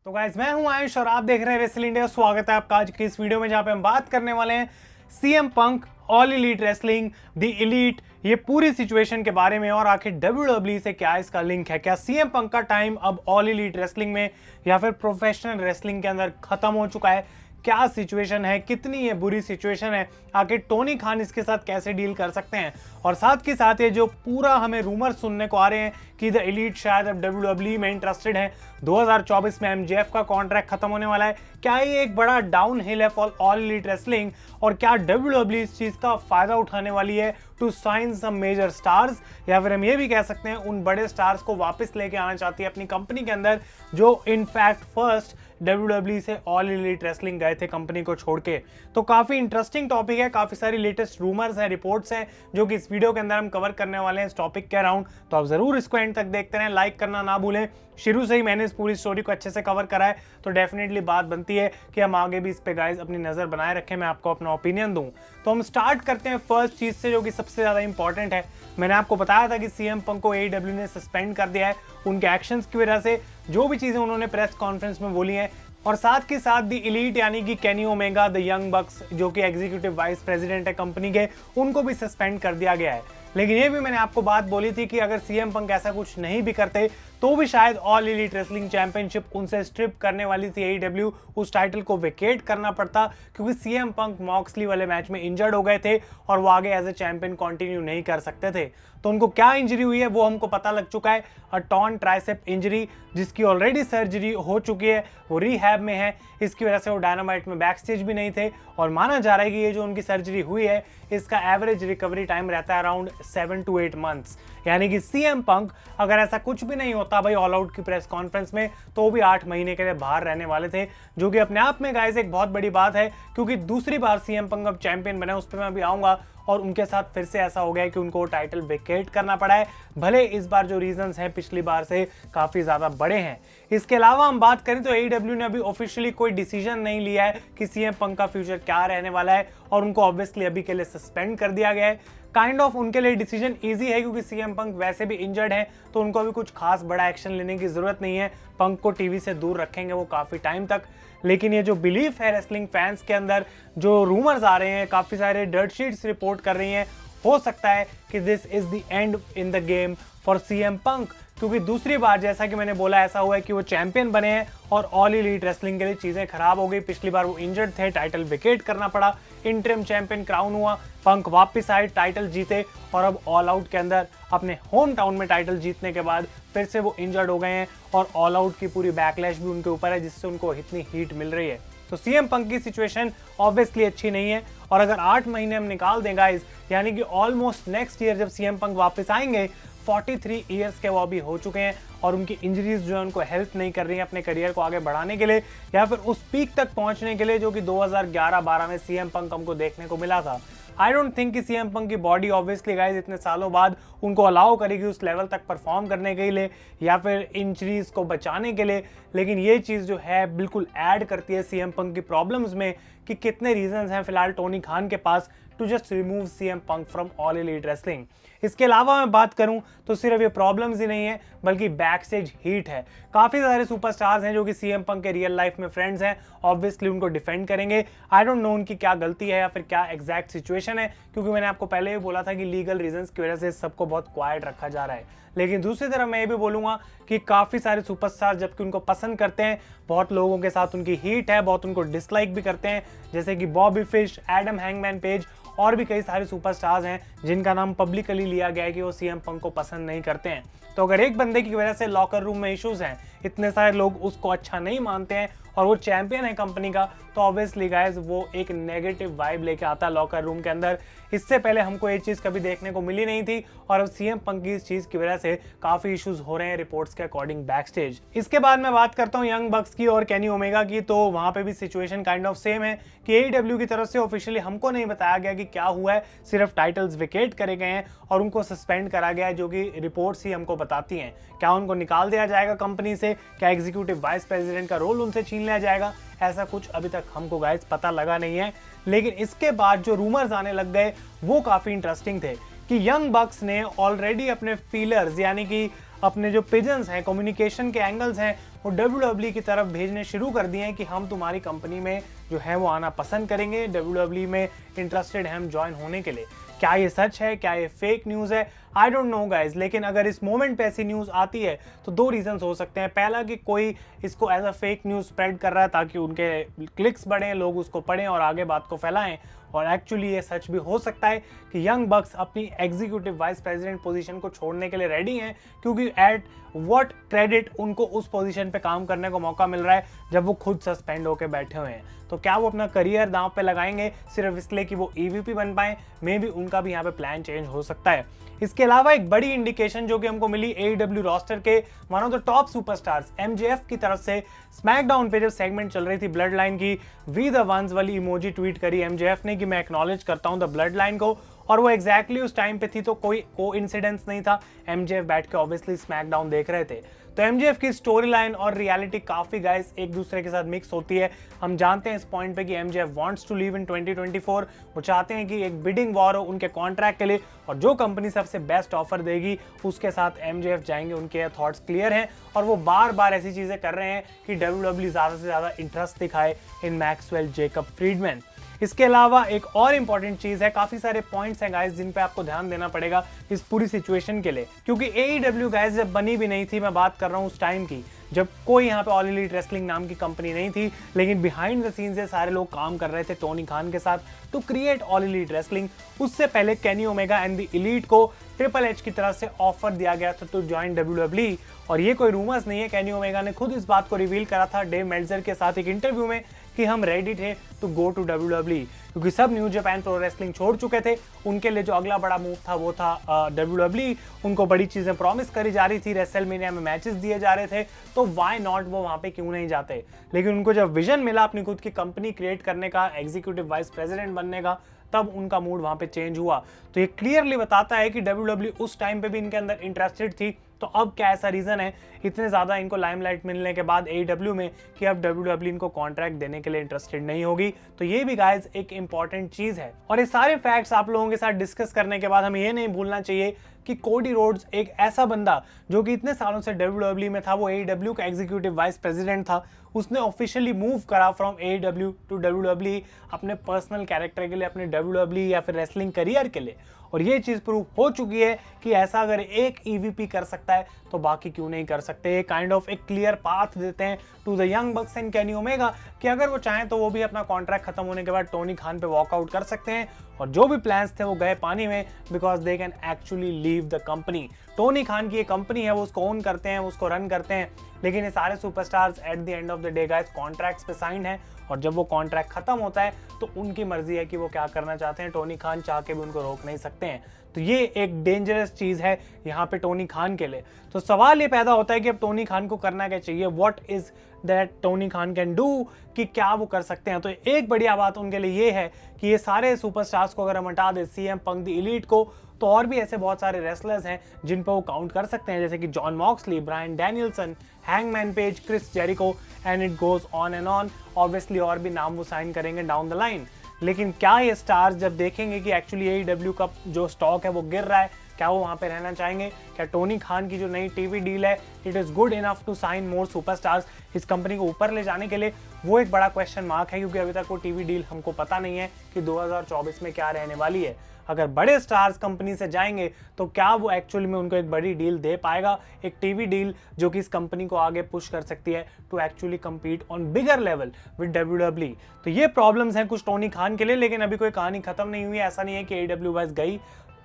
तो गाइस मैं हूं आयुष और आप देख रहे हैं रेसल इंडिया। स्वागत है आपका आज की इस वीडियो में जहां पे हम बात करने वाले हैं CM Punk, all Elite wrestling, the elite, ये पूरी सिचुएशन के बारे में और आखिर डब्ल्यूडब्ल्यूई से क्या इसका लिंक है। क्या सीएम पंक का टाइम अब ऑल एलीट रेसलिंग में या फिर प्रोफेशनल रेसलिंग के अंदर खत्म हो चुका है? क्या सिचुएशन है, कितनी ये बुरी सिचुएशन है, आखिर टोनी खान इसके साथ कैसे डील कर सकते हैं? और साथ ही साथ ये जो पूरा हमें रूमर सुनने को आ रहे हैं कि द एलीट शायद अब डब्ल्यूडब्ल्यूई में इंटरेस्टेड है, 2024 में एमजेएफ का कॉन्ट्रैक्ट खत्म होने वाला है, क्या ये एक बड़ा डाउन हिल है फॉर ऑल एलीट रेसलिंग? और क्या डब्ल्यूडब्ल्यूई इस चीज का फायदा उठाने वाली है to sign some major stars, या फिर हम ये भी कह सकते हैं उन बड़े स्टार्स को वापस लेके आना चाहती है अपनी कंपनी के अंदर, जो इनफैक्ट फर्स्ट डब्ल्यूडब्ल्यूई से ऑल एलीट रेसलिंग गए थे कंपनी को छोड़ के। तो काफी इंटरेस्टिंग टॉपिक है, काफी सारी लेटेस्ट रूमर्स हैं, रिपोर्ट्स हैं जो कि इस वीडियो के अंदर हम कवर करने वाले हैं इस टॉपिक के अराउंड। तो आप जरूर इसको एंड तक देखते रहें, लाइक करना ना भूलें। शुरू से ही मैंने इस पूरी स्टोरी को अच्छे से कवर करा है, तो डेफिनेटली बात बनती है कि हम आगे भी इस पे गाइस अपनी नजर बनाए रखें, मैं आपको अपना ओपिनियन दूं। तो हम स्टार्ट करते हैं फर्स्ट चीज से जो कि सबसे ज्यादा इंपॉर्टेंट है। मैंने आपको बताया था कि सीएम पंक को एईडब्ल्यू ने सस्पेंड कर दिया है उनके एक्शंस की वजह से, जो भी चीजें उन्होंने प्रेस कॉन्फ्रेंस में बोली हैं, और साथ के साथ द एलीट यानी कि केनी ओमेगा, द यंग बक्स जो कि एग्जीक्यूटिव वाइस प्रेसिडेंट है कंपनी के, उनको भी सस्पेंड कर दिया गया है। लेकिन ये भी मैंने आपको बात बोली थी कि अगर सीएम पंक ऐसा कुछ नहीं भी करते तो भी शायद ऑल एलीट रेसलिंग चैंपियनशिप उनसे स्ट्रिप करने वाली थी एईडब्ल्यू, उस टाइटल को वेकेट करना पड़ता, क्योंकि सीएम पंक मॉक्सली वाले मैच में इंजर्ड हो गए थे और वो आगे एज ए चैंपियन कंटिन्यू नहीं कर सकते थे। तो उनको क्या इंजरी हुई है वो हमको पता लग चुका है, अ टॉर्न ट्राइसेप इंजरी, जिसकी ऑलरेडी सर्जरी हो चुकी है, वो रिहैब में है। इसकी वजह से वो डायनामाइट में बैक स्टेज भी नहीं थे और माना जा रहा है कि ये जो उनकी सर्जरी हुई है इसका एवरेज रिकवरी टाइम रहता है अराउंड 7 to 8 months। यानी कि सीएम पंक अगर ऐसा कुछ भी नहीं होता भाई ऑल आउट की प्रेस कॉन्फ्रेंस में, तो भी 8 महीने के लिए बाहर रहने वाले थे, जो कि अपने आप में गाइस एक बहुत बड़ी बात है, क्योंकि दूसरी बार सीएम पंक अब चैंपियन बने, उस पर मैं अभी आऊंगा। और उनके साथ फिर से ऐसा हो गया है कि उनको टाइटल वेकेट करना पड़ा है, भले इस बार जो रीजंस हैं पिछली बार से काफी ज्यादा बड़े हैं। इसके अलावा हम बात करें तो एईडब्ल्यू ने अभी ऑफिशियली कोई डिसीजन नहीं लिया है कि सीएम पंक का फ्यूचर क्या रहने वाला है, और उनको ऑब्वियसली अभी के लिए सस्पेंड कर दिया गया है। काइंड ऑफ उनके लिए डिसीजन इजी है, क्योंकि सीएम पंक वैसे भी इंजर्ड है, तो उनको अभी कुछ खास बड़ा एक्शन लेने की जरूरत नहीं है। पंक को टीवी से दूर रखेंगे वो काफी टाइम तक। लेकिन ये जो बिलीफ है रेसलिंग फैंस के अंदर, जो रूमर्स आ रहे हैं, काफी सारे डर्ट शीट्स रिपोर्ट कर रही हैं, हो सकता है कि this is the and in the game for CM Punk, क्योंकि दूसरी बार जैसा कि मैंने बोला ऐसा हुआ है कि वो चैंपियन बने हैं और ऑल एलीट रेसलिंग के लिए चीजें खराब हो गई। पिछली बार वो इंजर्ड थे, टाइटल वेकेट करना पड़ा, इंटरिम चैंपियन क्राउन हुआ, पंक वापस आए, टाइटल जीते, और अब ऑल आउट के अंदर अपने होम टाउन में टाइटल जीतने के बाद फिर से वो इंजर्ड हो गए हैं, और ऑल आउट की पूरी बैकलैश भी उनके ऊपर है, जिससे उनको इतनी हीट मिल रही है। तो सीएम पंक की सिचुएशन ऑब्वियसली अच्छी नहीं है, और अगर 8 महीने हम निकाल दें गाइस, यानी कि ऑलमोस्ट नेक्स्ट ईयर जब सीएम पंक वापस आएंगे, 43 ईयर्स के वो अभी हो चुके हैं, और उनकी इंजरीज जो है उनको हेल्प नहीं कर रही है अपने करियर को आगे बढ़ाने के लिए, या फिर उस पीक तक पहुंचने के लिए जो कि 2011-12 में सीएम पंक हमको देखने को मिला था। आई डोंट थिंक कि सीएम पंक की बॉडी ऑब्वियसली गाइस इतने सालों बाद उनको अलाउ करेगी उस लेवल तक परफॉर्म करने के लिए, या फिर इंजरीज को बचाने के लिए। लेकिन ये चीज़ जो है बिल्कुल ऐड करती है सीएम पंक की प्रॉब्लम्स में, कि कितने रीजंस हैं फिलहाल टोनी खान के पास to just remove CM Punk from All Elite Wrestling. इसके अलावा मैं बात करूं तो सिर्फ ये प्रॉब्लम्स ही नहीं है, बल्कि बैक स्टेज हीट है। काफी सारे सुपरस्टार्स हैं जो कि सीएम पंक के रियल लाइफ में फ्रेंड्स हैं, ऑब्वियसली उनको डिफेंड करेंगे। आई डोंट नो उनकी क्या गलती है या फिर क्या एग्जैक्ट सिचुएशन है, क्योंकि मैंने आपको पहले भी बोला था कि लीगल रीजंस की वजह से सबको बहुत क्वाइट रखा जा रहा है। लेकिन दूसरी तरफ मैं ये भी बोलूंगा कि काफी सारे सुपरस्टार जबकि उनको पसंद करते हैं, बहुत लोगों के साथ उनकी हीट है, बहुत उनको डिसलाइक भी करते हैं, जैसे कि Bobby fish, Adam hangman page, और भी कई सारे सुपरस्टार्स हैं जिनका नाम पब्लिकली लिया गया है कि वो सीएम पंक को पसंद नहीं करते हैं। तो अगर एक बंदे की वजह से लॉकर रूम में इश्यूज हैं, इतने सारे लोग उसको अच्छा नहीं मानते हैं, और वो चैंपियन है कंपनी का, तो ऑब्वियसली गाइस वो एक नेगेटिव वाइब लेके आता है लॉकर रूम के अंदर। इससे पहले हमको ये चीज़ कभी देखने को मिली नहीं थी, और अब सीएम पंक की इस चीज़ की वजह से काफ़ी इश्यूज हो रहे हैं रिपोर्ट्स के अकॉर्डिंग बैक स्टेज। इसके बाद मैं बात करता हूँ यंग बक्स की और केनी ओमेगा की, तो वहाँ पे भी सिचुएशन काइंड ऑफ सेम है कि एईडब्ल्यू की तरफ से ऑफिशियली हमको नहीं बताया गया कि क्या हुआ है, सिर्फ टाइटल्स वेकेट करे गए हैं और उनको सस्पेंड करा गया है, जो कि रिपोर्ट्स ही हमको बताती हैं। क्या उनको निकाल दिया जाएगा कंपनी से, क्या एग्जीक्यूटिव वाइस प्रेसिडेंट का रोल उनसे छीन लिया जाएगा, ऐसा कुछ अभी तक हमको गाइस पता लगा नहीं है। लेकिन इसके बाद जो रूमर्स आने लग गए वो काफी इंटरेस्टिंग थे, कि यंग बक्स ने ऑलरेडी अपने फीलर्स यानी कि अपने जो पिजन्स हैं, कम्युनिकेशन के एंगल्स हैं, वो WWE की तरफ भेजने शुरू कर दिए हैं कि हम तुम्हारी कंपनी में जो है वो आना पसंद करेंगे, WWE में इंटरेस्टेड हैं हम ज्वाइन होने के लिए। क्या ये सच है, क्या ये फेक न्यूज़ है, आई डोंट नो गाइज। लेकिन अगर इस मोमेंट पे ऐसी न्यूज़ आती है तो दो रीजंस हो सकते हैं। पहला कि कोई इसको as a fake news spread कर रहा है ताकि उनके क्लिक्स बढ़ें, लोग उसको पढ़ें और आगे बात को फैलाएं। और एक्चुअली ये सच भी हो सकता है कि यंग बक्स अपनी एग्जीक्यूटिव वाइस प्रेसिडेंट पोजीशन को छोड़ने के लिए रेडी हैं, क्योंकि एट व्हाट क्रेडिट उनको उस पोजीशन पे काम करने को मौका मिल रहा है जब वो खुद सस्पेंड होकर बैठे हुए हैं। तो क्या वो अपना करियर दांव पे लगाएंगे सिर्फ इसलिए कि वो ईवीपी बन पाए? मे बी उनका भी यहाँ पे प्लान चेंज हो सकता है। इसके अलावा एक बड़ी इंडिकेशन जो कि हमको मिली AEW रोस्टर के one of the top superstars MJF की तरफ से, स्मैकडाउन पे जब सेगमेंट चल रही थी ब्लड लाइन की, वी द वंस वाली इमोजी ट्वीट करी MJF ने कि मैं एक्नॉलेज करता हूं द ब्लड लाइन को। और वो एग्जैक्टली उस टाइम पे थी, तो कोई कोइंसिडेंस नहीं था। MJF बैठ के ऑब्वियसली स्मैकडाउन देख रहे थे। तो MJF की स्टोरी लाइन और रियलिटी काफी गाइस एक दूसरे के साथ मिक्स होती है। हम जानते हैं इस पॉइंट पे कि MJF वांट्स टू लीव इन 2024। वो चाहते हैं कि एक बिडिंग वॉर हो उनके कॉन्ट्रैक्ट के लिए, और जो कंपनी सबसे बेस्ट ऑफर देगी उसके साथ MJF जाएंगे। उनके थॉट्स क्लियर हैं और वो बार बार ऐसी चीजें कर रहे हैं कि WWE ज्यादा से ज्यादा इंटरेस्ट दिखाए इन मैक्सवेल जेकब फ्रीडमैन। इसके अलावा एक और इंपॉर्टेंट चीज है, काफी सारे पॉइंट्स हैं गाइस जिन पे आपको ध्यान देना पड़ेगा इस पूरी सिचुएशन के लिए, क्योंकि AEW गाइस जब बनी भी नहीं थी, मैं बात कर रहा हूँ उस टाइम की जब कोई यहाँ पे ऑल एलीट रेसलिंग नाम की कंपनी नहीं थी, लेकिन बिहाइंड द सीन्स से सारे लोग काम कर रहे थे टोनी खान के साथ to create All Elite Wrestling. उससे पहले Kenny Omega and the Elite को ट्रिपल एच की तरफ से ऑफर दिया गया था टू ज्वाइन WWE। और ये कोई रूमर्स नहीं है, केनी ओमेगा ने खुद इस बात को रिवील करा था डेव मेल्जर के साथ एक इंटरव्यू में कि हम रेडी थे टू गो टू WWE, क्योंकि सब न्यू जापान प्रो रेसलिंग छोड़ चुके थे। उनके लिए जो अगला बड़ा मूव था वो था WWE। उनको बड़ी चीजें प्रॉमिस करी जा रही थी, रेसलमेनिया में मैचेस दिए जा रहे थे, तो व्हाई नॉट वो वहां पे क्यों नहीं जाते। लेकिन उनको जब विजन मिला अपनी खुद की कंपनी क्रिएट करने का, एग्जीक्यूटिव वाइस प्रेसिडेंट बनने का, तब उनका मूड वहां पे चेंज हुआ। तो ये क्लियरली बताता है कि WWE उस टाइम पे भी इनके अंदर इंटरेस्टेड थी। तो अब क्या ऐसा रीजन है इतने ज्यादा इनको लाइमलाइट मिलने के बाद AEW में कि अब WWE इनको कॉन्ट्रैक्ट देने के लिए इंटरेस्टेड नहीं होगी? तो ये भी गाइस एक इंपॉर्टेंट चीज है। और ये सारे फैक्ट्स आप लोगों के साथ डिस्कस करने के बाद हमें ये नहीं भूलना चाहिए कि कोडी रोड्स एक ऐसा बंदा जो कि इतने सालों से WWE में था, वो AEW का एग्जीक्यूटिव वाइस प्रेसिडेंट था, उसने ऑफिशियली मूव करा फ्रॉम AEW टू WWE अपने पर्सनल कैरेक्टर के लिए, अपने WWE या फिर रेसलिंग करियर के लिए। और ये चीज प्रूव हो चुकी है कि ऐसा अगर एक EVP कर सकता है तो बाकी क्यों नहीं कर सकते। काइंड ऑफ एक क्लियर पाथ देते हैं to the Young Bucks and Kenny Omega कि अगर वो चाहें तो वो भी अपना कॉन्ट्रैक्ट खत्म होने के बाद टोनी खान पे वॉकआउट कर सकते हैं, और जो भी प्लान्स थे वो गए पानी में, because they can actually leave the company. Tony Khan की ये कंपनी है, वो उसको ओन करते हैं, उसको रन करते हैं, लेकिन ये सारे superstars at the end of the day guys contracts पे साइन है, और जब वो कॉन्ट्रैक्ट खत्म होता है तो उनकी मर्जी है कि वो क्या करना चाहते हैं। टोनी खान चाह के भी उनको रोक नहीं सकते हैं। तो ये एक डेंजरस चीज है यहाँ पे टोनी खान के लिए। तो सवाल ये पैदा होता है कि अब टोनी खान को करना क्या चाहिए, what is that Tony Khan can do, कि क्या वो कर सकते हैं। तो एक बढ़िया बात उनके लिए ये है कि ये सारे सुपरस्टार्स को अगर हम हटा दें, CM पंक द एलीट को, तो और भी ऐसे बहुत सारे रेसलर्स हैं जिन पर वो काउंट कर सकते हैं, जैसे कि Jon Moxley, Bryan Danielson, Hangman Page, Chris Jericho, and it goes on and on. Obviously और भी नाम वो साइन करेंगे डाउन द लाइन। लेकिन क्या ये स्टार्स जब देखेंगे कि एक्चुअली AEW का जो स्टॉक है वो गिर रहा है, क्या वो वहाँ पे रहना चाहेंगे? क्या टोनी खान की जो नई टीवी डील है it is good enough to sign more superstars, इस कंपनी को ऊपर ले जाने के लिए? वो एक बड़ा क्वेश्चन मार्क है, क्योंकि अभी तक वो टीवी डील हमको पता नहीं है कि 2024 में क्या रहने वाली है। अगर बड़े स्टार्स कंपनी से जाएंगे तो क्या वो एक्चुअली में उनको एक बड़ी डील दे पाएगा, एक टीवी डील जो कि इस कंपनी को आगे पुश कर सकती है to actually compete on bigger level with WWE। तो ये प्रॉब्लम्स हैं कुछ टोनी खान के लिए, लेकिन अभी कोई कहानी खत्म नहीं हुई है। ऐसा नहीं है कि AEW बस गई,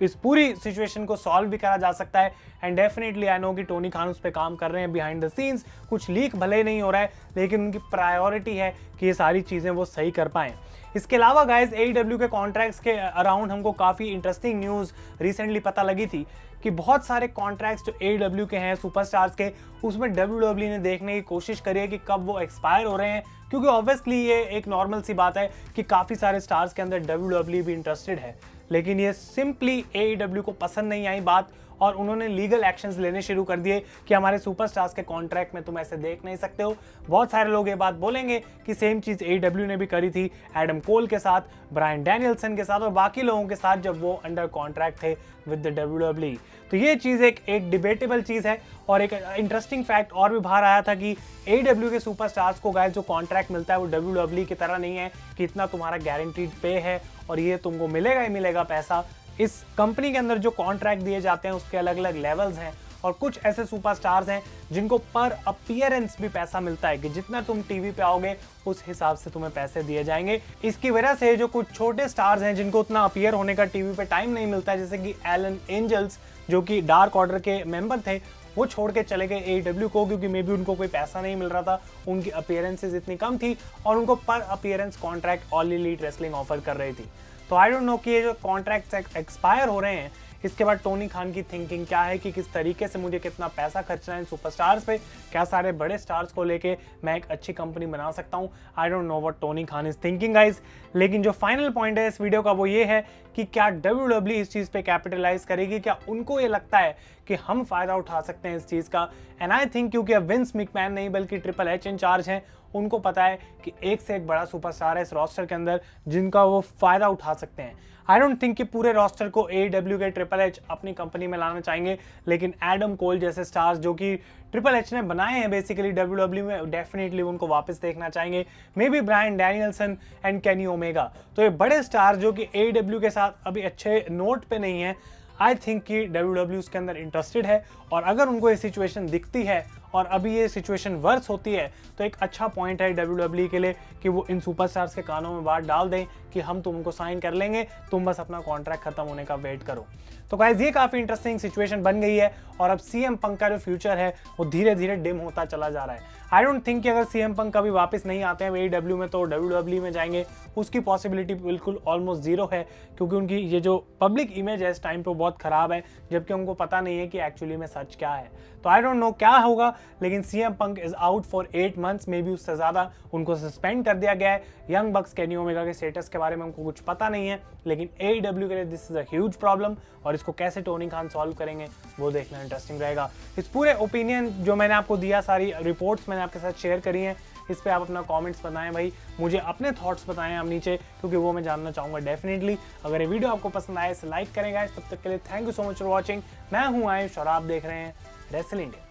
इस पूरी सिचुएशन को सॉल्व भी करा जा सकता है। एंड डेफिनेटली आई नो कि टोनी खान उस पर काम कर रहे हैं बिहाइंड द सीन्स, कुछ लीक भले नहीं हो रहा है, लेकिन उनकी प्रायोरिटी है कि ये सारी चीज़ें वो सही कर पाएँ। इसके अलावा गाइस AEW के कॉन्ट्रैक्ट्स के अराउंड हमको काफ़ी इंटरेस्टिंग न्यूज़ रिसेंटली पता लगी थी कि बहुत सारे कॉन्ट्रैक्ट्स जो AEW के हैं सुपरस्टार्स के, उसमें WWE ने देखने की कोशिश करी है कि कब वो एक्सपायर हो रहे हैं, क्योंकि ऑब्वियसली ये एक नॉर्मल सी बात है कि काफ़ी सारे स्टार्स के अंदर WWE भी इंटरेस्टेड है। लेकिन ये सिंपली AEW को पसंद नहीं आई बात, और उन्होंने लीगल एक्शंस लेने शुरू कर दिए कि हमारे सुपरस्टार्स के कॉन्ट्रैक्ट में तुम ऐसे देख नहीं सकते हो। बहुत सारे लोग ये बात बोलेंगे कि सेम चीज AEW ने भी करी थी एडम कोल के साथ, ब्रायन डैनियल्सन के साथ और बाकी लोगों के साथ जब वो अंडर कॉन्ट्रैक्ट थे विद द WWE। तो ये चीज़ एक डिबेटेबल चीज़ है। और एक इंटरेस्टिंग फैक्ट और भी बाहर आया था कि AEW के सुपरस्टार्स को गाइस जो कॉन्ट्रैक्ट मिलता है वो WWE की तरह नहीं है कि इतना तुम्हारा गारंटीड पे है और ये तुमको मिलेगा ही मिलेगा पैसा। इस कंपनी के अंदर जो कॉन्ट्रैक्ट दिए जाते हैं उसके अलग अलग लेवल्स हैं और कुछ ऐसे सुपरस्टार्स हैं जिनको पर अपीयरेंस भी पैसा मिलता है कि जितना तुम टीवी पे आओगे उस हिसाब से तुम्हें पैसे दिए जाएंगे। इसकी वजह से जो कुछ छोटे स्टार्स हैं जिनको उतना अपीयर होने का टीवी पे टाइम नहीं मिलता है, जैसे कि एलन एंजल्स जो कि डार्क ऑर्डर के मेंबर थे, वो छोड़ के चले गए AEW को क्योंकि मे बी उनको कोई पैसा नहीं मिल रहा था, उनकी अपीयरेंसेस इतनी कम थी और उनको पर appearance contract all Elite wrestling offer कर रही थी। तो आई डोंट नो कि ये जो कॉन्ट्रैक्ट्स एक्सपायर हो रहे हैं इसके बाद टोनी खान की थिंकिंग क्या है कि किस तरीके से मुझे कितना पैसा खर्चना है सुपरस्टार्स पे, क्या सारे बड़े स्टार्स को लेके मैं एक अच्छी कंपनी बना सकता हूँ। I don't know what Tony Khan is thinking guys. लेकिन जो फाइनल पॉइंट है इस वीडियो का वो ये है कि क्या WWE इस चीज़ पे कैपिटलाइज करेगी, क्या उनको ये लगता है कि हम फायदा उठा सकते हैं इस चीज़ का। एंड आई थिंक क्योंकि अब विंस मैकमैन नहीं बल्कि ट्रिपल एच इन चार्ज हैं, उनको पता है कि एक से एक बड़ा सुपरस्टार है इस रोस्टर के अंदर जिनका वो फायदा उठा सकते हैं। आई डोंट थिंक कि पूरे रोस्टर को AEW के ट्रिपल एच अपनी कंपनी में लाना चाहेंगे, लेकिन एडम कोल जैसे स्टार्स जो कि ट्रिपल एच ने बनाए हैं बेसिकली WWE में, डेफिनेटली उनको वापस देखना चाहेंगे। Maybe Bryan Danielson and Kenny Omega, तो ये बड़े स्टार जो कि AEW के साथ अभी अच्छे नोट पे नहीं है, आई थिंक कि WWE उसके अंदर इंटरेस्टेड है। और अगर उनको ये सिचुएशन दिखती है और अभी ये सिचुएशन वर्स होती है तो एक अच्छा पॉइंट है WWE के लिए कि वो इन सुपरस्टार्स के कानों में बात डाल दें कि हम तुमको साइन कर लेंगे, तुम बस अपना कॉन्ट्रैक्ट खत्म होने का वेट करो। तो गाइस ये काफ़ी इंटरेस्टिंग सिचुएशन बन गई है और अब CM पंक का जो फ्यूचर है वो धीरे धीरे डिम होता चला जा रहा है। आई डोंट थिंक कि अगर CM पंक कभी वापस नहीं आते हैं AEW में तो WWE में जाएंगे, उसकी पॉसिबिलिटी बिल्कुल ऑलमोस्ट जीरो है क्योंकि उनकी ये जो पब्लिक इमेज है इस टाइम पे बहुत ख़राब है, जबकि उनको पता नहीं है कि एक्चुअली में सच क्या है। तो आई डोंट नो क्या होगा, लेकिन CM punk is out for 8 months, may be उससे ज़्यादा। उनको सस्पेंड कर दिया गया है। यंग बक्स केनी ओमेगा के स्टेटस के बारे में हमको कुछ पता नहीं है, लेकिन AEW के लिए this is a huge problem और इसको कैसे टोनी खान सॉल्व करेंगे वो देखना इंटरेस्टिंग रहेगा। इस पूरे ओपिनियन जो मैंने आपको दिया, सारी रिपोर्ट्स मैंने आपके साथ शेयर करी हैं, इस पे आप अपना कमेंट्स बताएं भाई, मुझे अपने थॉट्स बताएं आप नीचे, क्योंकि वो मैं जानना चाहूँगा डेफिनेटली। अगर ये वीडियो आपको पसंद आए इसे लाइक करें गाइस। तब तक के लिए thank you so much for watching. मैं हूँ आयुष और आप देख रहे हैं रेसल इंडिया।